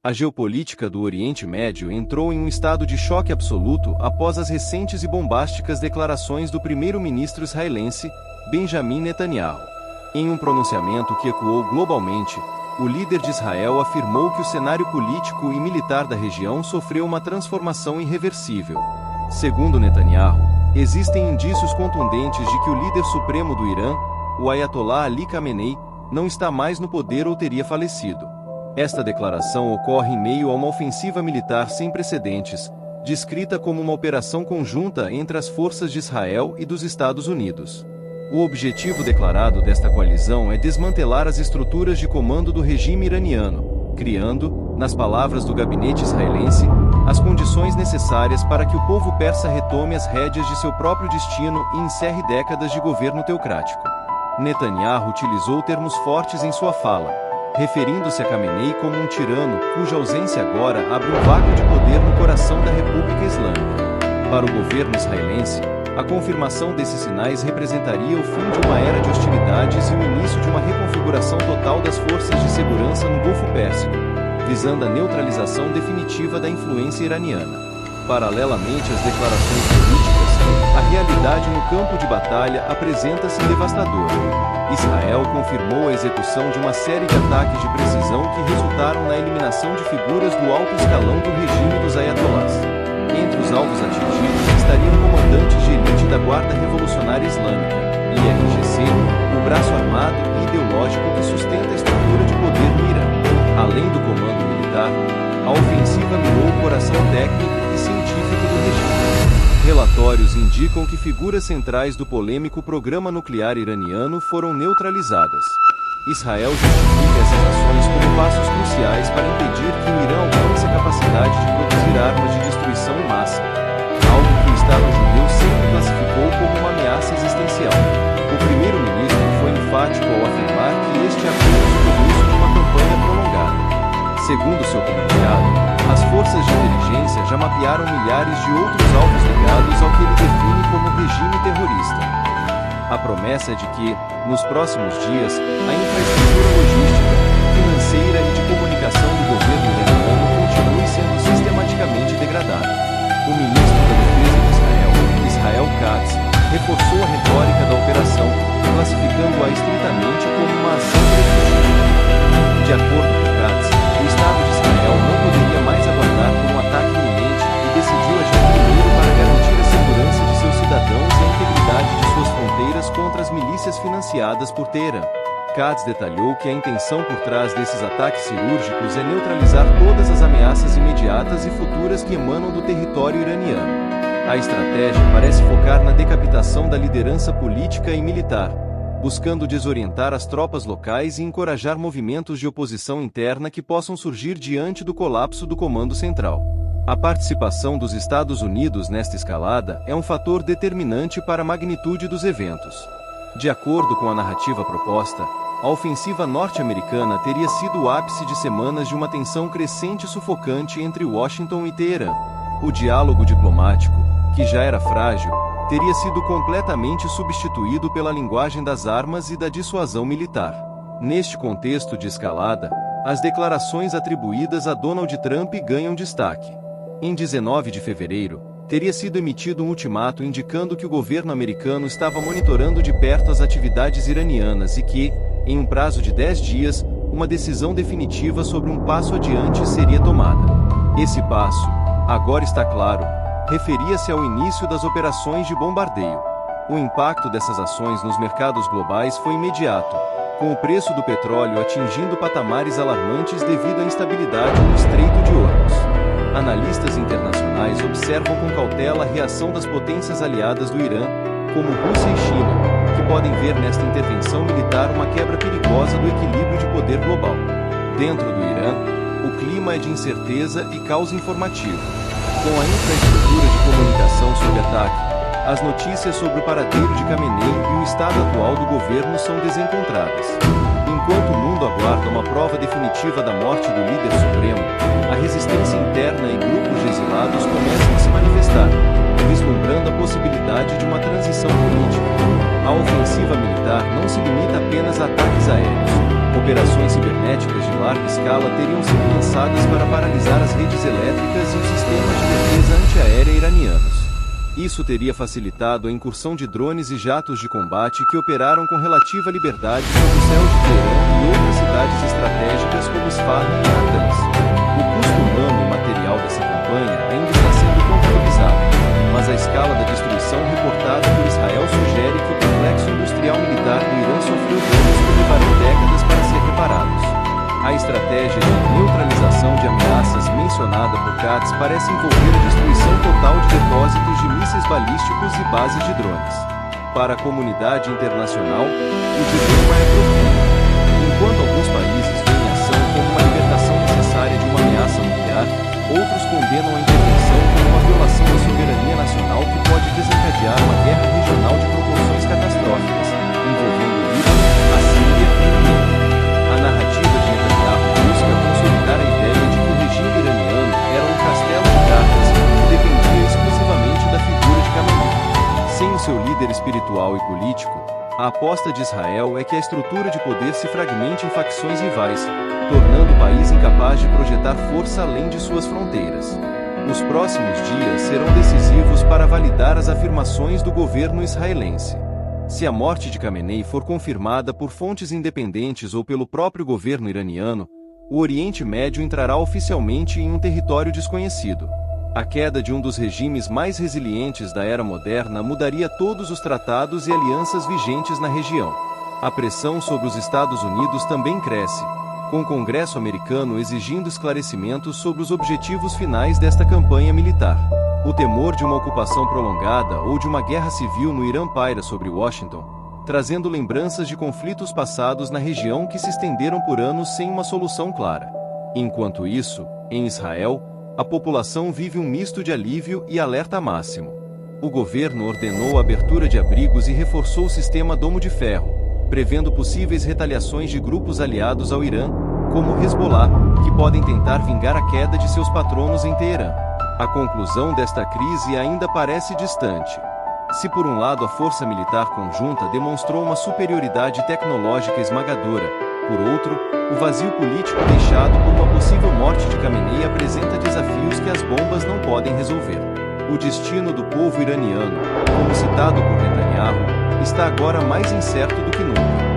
A geopolítica do Oriente Médio entrou em um estado de choque absoluto após as recentes e bombásticas declarações do primeiro-ministro israelense, Benjamin Netanyahu. Em um pronunciamento que ecoou globalmente, o líder de Israel afirmou que o cenário político e militar da região sofreu uma transformação irreversível. Segundo Netanyahu, existem indícios contundentes de que o líder supremo do Irã, o Ayatollah Ali Khamenei, não está mais no poder ou teria falecido. Esta declaração ocorre em meio a uma ofensiva militar sem precedentes, descrita como uma operação conjunta entre as forças de Israel e dos Estados Unidos. O objetivo declarado desta coalizão é desmantelar as estruturas de comando do regime iraniano, criando, nas palavras do gabinete israelense, as condições necessárias para que o povo persa retome as rédeas de seu próprio destino e encerre décadas de governo teocrático. Netanyahu utilizou termos fortes em sua fala, referindo-se a Khamenei como um tirano cuja ausência agora abre um vácuo de poder no coração da República Islâmica. Para o governo israelense, a confirmação desses sinais representaria o fim de uma era de hostilidades e o início de uma reconfiguração total das forças de segurança no Golfo Pérsico, visando a neutralização definitiva da influência iraniana. Paralelamente às declarações políticas, a realidade no campo de batalha apresenta-se devastadora. Israel confirmou a execução de uma série de ataques de precisão que resultaram na eliminação de figuras do alto escalão do regime dos ayatollahs. Entre os alvos atingidos estariam comandantes de elite da Guarda Revolucionária Islâmica, IRGC, o braço armado e ideológico que sustenta a estrutura de poder no Irã. Além do comando militar, a ofensiva minou o coração técnico e científico do regime. Relatórios indicam que figuras centrais do polêmico programa nuclear iraniano foram neutralizadas. Israel justifica essas ações como passos cruciais para impedir que o Irã alcance a capacidade de produzir armas de destruição em massa, algo que o Estado judeu sempre classificou como uma ameaça existencial. O primeiro-ministro foi enfático ao afirmar que este é apenas o começo de uma campanha prolongada. Segundo seu comunicado, as forças de inteligência já mapearam milhares de outros alvos ligados ao que ele define como regime terrorista. A promessa é de que, nos próximos dias, a infraestrutura logística, financeira e de comunicação do governo iraniano continue sendo sistematicamente degradada. O ministro da Defesa de Israel, Israel Katz, reforçou a retórica da operação, classificando-a estritamente como uma ação preventiva. De acordo com Katz, o Estado de Israel não poderia mais aguardar por um ataque iminente e decidiu agir primeiro para garantir a segurança de seus cidadãos e a integridade de suas fronteiras contra as milícias financiadas por Teherã. Katz detalhou que a intenção por trás desses ataques cirúrgicos é neutralizar todas as ameaças imediatas e futuras que emanam do território iraniano. A estratégia parece focar na decapitação da liderança política e militar, buscando desorientar as tropas locais e encorajar movimentos de oposição interna que possam surgir diante do colapso do comando central. A participação dos Estados Unidos nesta escalada é um fator determinante para a magnitude dos eventos. De acordo com a narrativa proposta, a ofensiva norte-americana teria sido o ápice de semanas de uma tensão crescente e sufocante entre Washington e Teherã. O diálogo diplomático, que já era frágil, teria sido completamente substituído pela linguagem das armas e da dissuasão militar. Neste contexto de escalada, as declarações atribuídas a Donald Trump ganham destaque. Em 19 de fevereiro, teria sido emitido um ultimato indicando que o governo americano estava monitorando de perto as atividades iranianas e que, em um prazo de 10 dias, uma decisão definitiva sobre um passo adiante seria tomada. Esse passo, agora está claro, referia-se ao início das operações de bombardeio. O impacto dessas ações nos mercados globais foi imediato, com o preço do petróleo atingindo patamares alarmantes devido à instabilidade no Estreito de Hormuz. Analistas internacionais observam com cautela a reação das potências aliadas do Irã, como Rússia e China, que podem ver nesta intervenção militar uma quebra perigosa do equilíbrio de poder global. Dentro do Irã, o clima é de incerteza e caos informativo. Com a infraestrutura de comunicação sob ataque, as notícias sobre o paradeiro de Khamenei e o estado atual do governo são desencontradas. Enquanto o mundo aguarda uma prova definitiva da morte do líder supremo, a resistência interna e grupos de exilados começam a se manifestar, vislumbrando a possibilidade de uma transição política. A ofensiva militar não se limita apenas a ataques aéreos. Operações cibernéticas de larga escala teriam sido lançadas para paralisar as redes elétricas e os sistemas de defesa antiaérea iranianos. Isso teria facilitado a incursão de drones e jatos de combate que operaram com relativa liberdade sobre o céu de Teherã e outras cidades estratégicas como Isfahan e Natanz. O custo humano e material dessa campanha ainda está sendo contabilizado, mas a escala da destruição reportada por Israel sugere que o complexo industrial militar do Irã sofreu danos que levarão décadas para ser reparados. A estratégia de neutralização de ameaças mencionada por Katz parece envolver a destruição total de depósitos de mísseis balísticos e bases de drones. Para a comunidade internacional, o dilema é profundo. Enquanto alguns países veem a ação como uma libertação necessária de uma ameaça nuclear, outros condenam a intervenção como uma violação da soberania nacional que pode desencadear uma guerra regional de proporções catastróficas, envolvendo o Líbano, a Síria e o Iêmen. A narrativa de Netanyahu busca consolidar a ideia de que o regime iraniano era um castelo de cartas que dependia exclusivamente da figura de Khamenei. Sem o seu líder espiritual e político, a aposta de Israel é que a estrutura de poder se fragmente em facções rivais, tornando o país incapaz de projetar força além de suas fronteiras. Os próximos dias serão decisivos para validar as afirmações do governo israelense. Se a morte de Khamenei for confirmada por fontes independentes ou pelo próprio governo iraniano, o Oriente Médio entrará oficialmente em um território desconhecido. A queda de um dos regimes mais resilientes da era moderna mudaria todos os tratados e alianças vigentes na região. A pressão sobre os Estados Unidos também cresce, com o Congresso americano exigindo esclarecimentos sobre os objetivos finais desta campanha militar. O temor de uma ocupação prolongada ou de uma guerra civil no Irã paira sobre Washington, trazendo lembranças de conflitos passados na região que se estenderam por anos sem uma solução clara. Enquanto isso, em Israel, a população vive um misto de alívio e alerta máximo. O governo ordenou a abertura de abrigos e reforçou o sistema Domo de Ferro, prevendo possíveis retaliações de grupos aliados ao Irã, como o Hezbollah, que podem tentar vingar a queda de seus patronos em Teherã. A conclusão desta crise ainda parece distante. Se por um lado a força militar conjunta demonstrou uma superioridade tecnológica esmagadora, por outro, o vazio político deixado por uma possível morte de Khamenei apresenta desafios que as bombas não podem resolver. O destino do povo iraniano, como citado por Netanyahu, está agora mais incerto do que nunca.